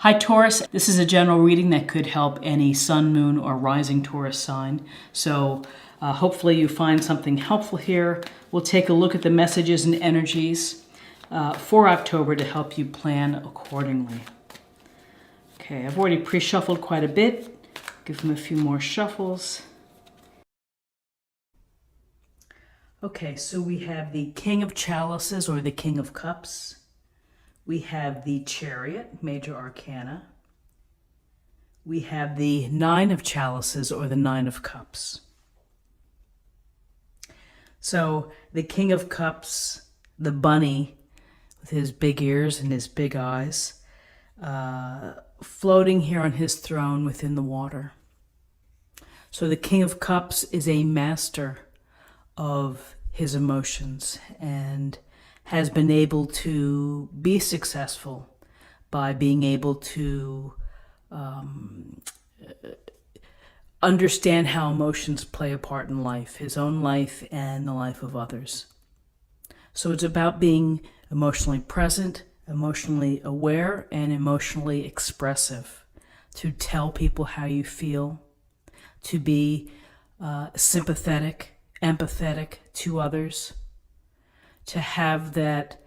Hi Taurus, this is a general reading that could help any sun, moon, or rising Taurus sign. So hopefully you find something helpful here. We'll take a look at the messages and energies for October to help you plan accordingly. Okay, I've already pre-shuffled quite a bit. Give them a few more shuffles. Okay, so we have the King of Chalices or the King of Cups. We have the Chariot, Major Arcana. We have the Nine of Chalices or the Nine of Cups. So the King of Cups, the bunny with his big ears and his big eyes, floating here on his throne within the water. So the King of Cups is a master of his emotions and has been able to be successful by being able to understand how emotions play a part in life, his own life and the life of others. So it's about being emotionally present, emotionally aware, and emotionally expressive, to tell people how you feel, to be sympathetic, empathetic to others, to have that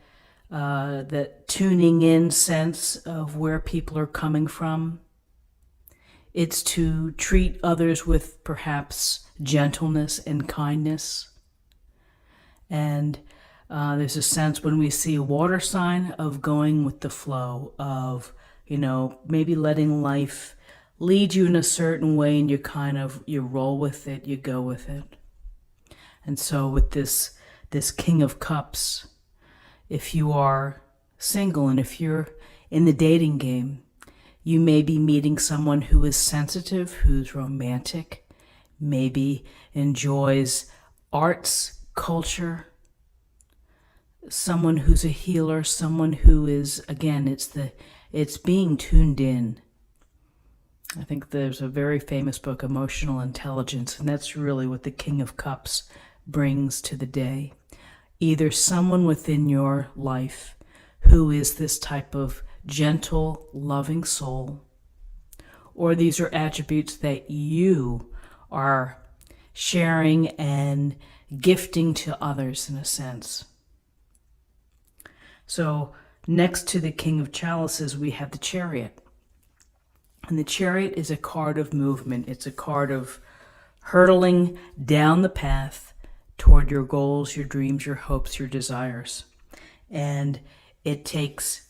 tuning in sense of where people are coming from. It's to treat others with perhaps gentleness and kindness. And there's a sense when we see a water sign of going with the flow, of, maybe letting life lead you in a certain way and you roll with it, you go with it. And so with this King of Cups, if you are single and if you're in the dating game, you may be meeting someone who is sensitive, who's romantic, maybe enjoys arts, culture, someone who's a healer, someone who is, again, it's being tuned in. I think there's a very famous book, Emotional Intelligence, and that's really what the King of Cups brings to the day. Either someone within your life who is this type of gentle, loving soul, or these are attributes that you are sharing and gifting to others in a sense. So next to the King of Chalices, we have the Chariot. And the Chariot is a card of movement. It's a card of hurtling down the path toward your goals, your dreams, your hopes, your desires. And it takes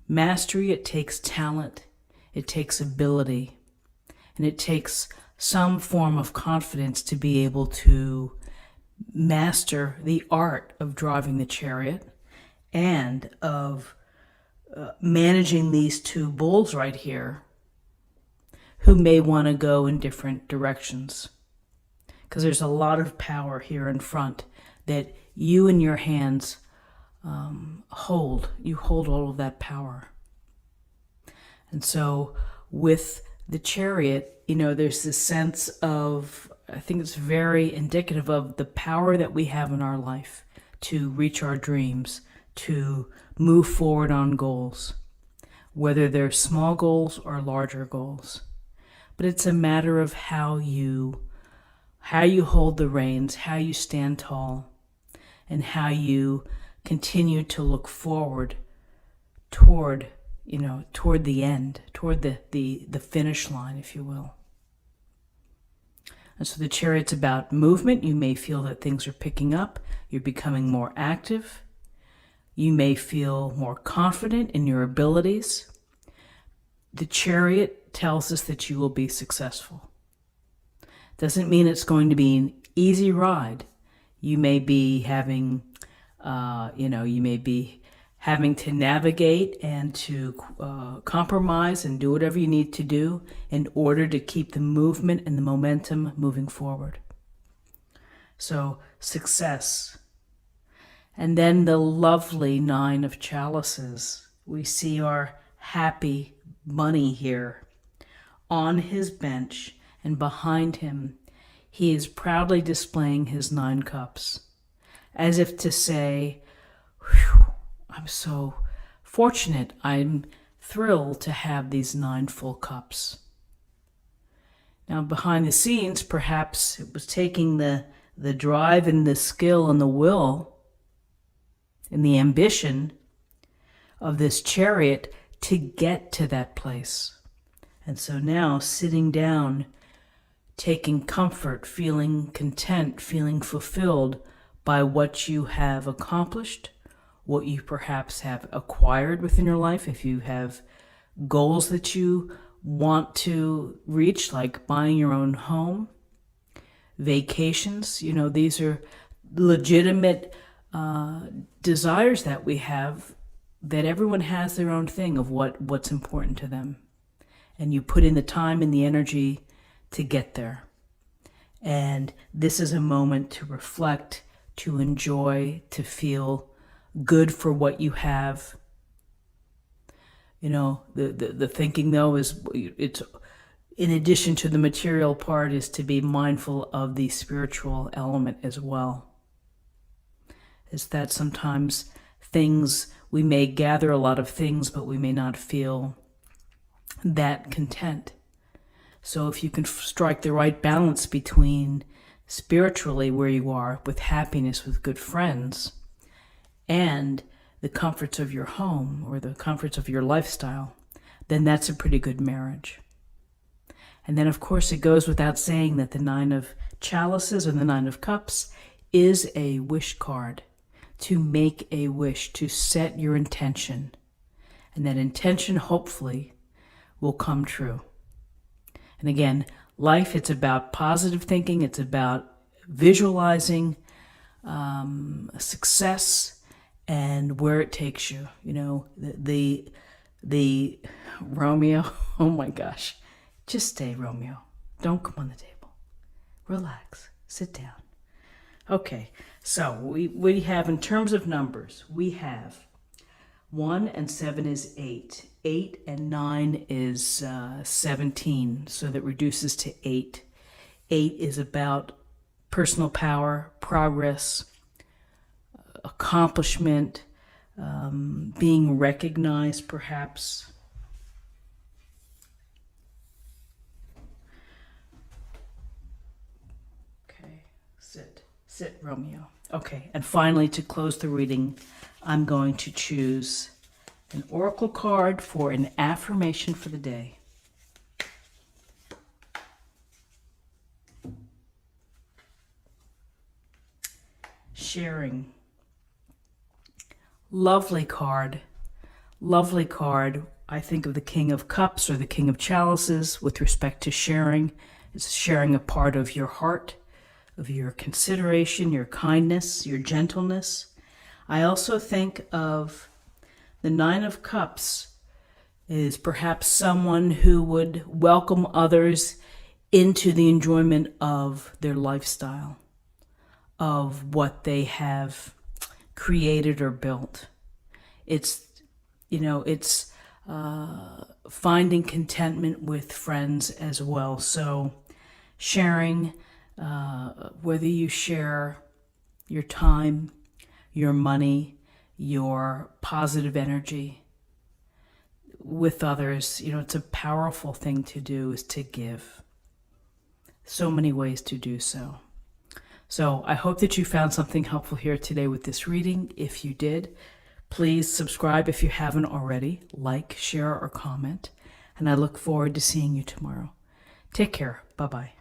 mastery, it takes talent, it takes ability, and it takes some form of confidence to be able to master the art of driving the chariot and of managing these two bulls right here who may want to go in different directions. Because there's a lot of power here in front that you in your hands hold. You hold all of that power. And so with the Chariot, there's this sense of, I think it's very indicative of the power that we have in our life to reach our dreams, to move forward on goals, whether they're small goals or larger goals. But it's a matter of how you hold the reins, how you stand tall, and how you continue to look forward toward the end, toward the finish line, if you will. And so the Chariot's about movement. You may feel that things are picking up. You're becoming more active. You may feel more confident in your abilities. The Chariot tells us that you will be successful. Doesn't mean it's going to be an easy ride. You may be having, having to navigate and to compromise and do whatever you need to do in order to keep the movement and the momentum moving forward. So success. And then the lovely Nine of Chalices. We see our happy bunny here on his bench, and behind him, he is proudly displaying his 9 cups, as if to say, I'm so fortunate. I'm thrill to have these 9 full cups. Now, behind the scenes, perhaps it was taking the drive and the skill and the will and the ambition of this chariot to get to that place. And so now, sitting down, taking comfort, feeling content, feeling fulfilled by what you have accomplished, what you perhaps have acquired within your life, if you have goals that you want to reach, like buying your own home, vacations. These are legitimate desires that we have, that everyone has their own thing of what's important to them. And you put in the time and the energy to get there. And this is a moment to reflect, to enjoy, to feel good for what you have. The thinking, though, is it's in addition to the material part, is to be mindful of the spiritual element as well. Is that sometimes we may gather a lot of things, but we may not feel that content. So if you can strike the right balance between spiritually where you are, with happiness, with good friends, and the comforts of your home or the comforts of your lifestyle, then that's a pretty good marriage. And then, of course, it goes without saying that the 9 of chalices or the 9 of cups is a wish card, to make a wish, to set your intention. And that intention, hopefully, will come true. And again, life, it's about positive thinking. It's about visualizing success and where it takes you. The Romeo, oh my gosh, just stay, Romeo. Don't come on the table. Relax, sit down. Okay, so we have, in terms of numbers, we have 1 and 7 is 8. 8 and 9 is 17, so that reduces to 8. 8 is about personal power, progress, accomplishment, being recognized, perhaps. Okay, sit, Romeo. Okay, and finally, to close the reading, I'm going to choose an oracle card for an affirmation for the day. Sharing. Lovely card. Lovely card. I think of the King of Cups or the King of Chalices with respect to sharing. It's sharing a part of your heart, of your consideration, your kindness, your gentleness. I also think of the 9 of Cups is perhaps someone who would welcome others into the enjoyment of their lifestyle, of what they have created or built. It's finding contentment with friends as well. So sharing, whether you share your time, your money, your positive energy with others, it's a powerful thing to do, is to give. So many ways to do so. So I hope that you found something helpful here today with this reading. If you did, please subscribe if you haven't already, like, share, or comment. And I look forward to seeing you tomorrow. Take care. Bye-bye.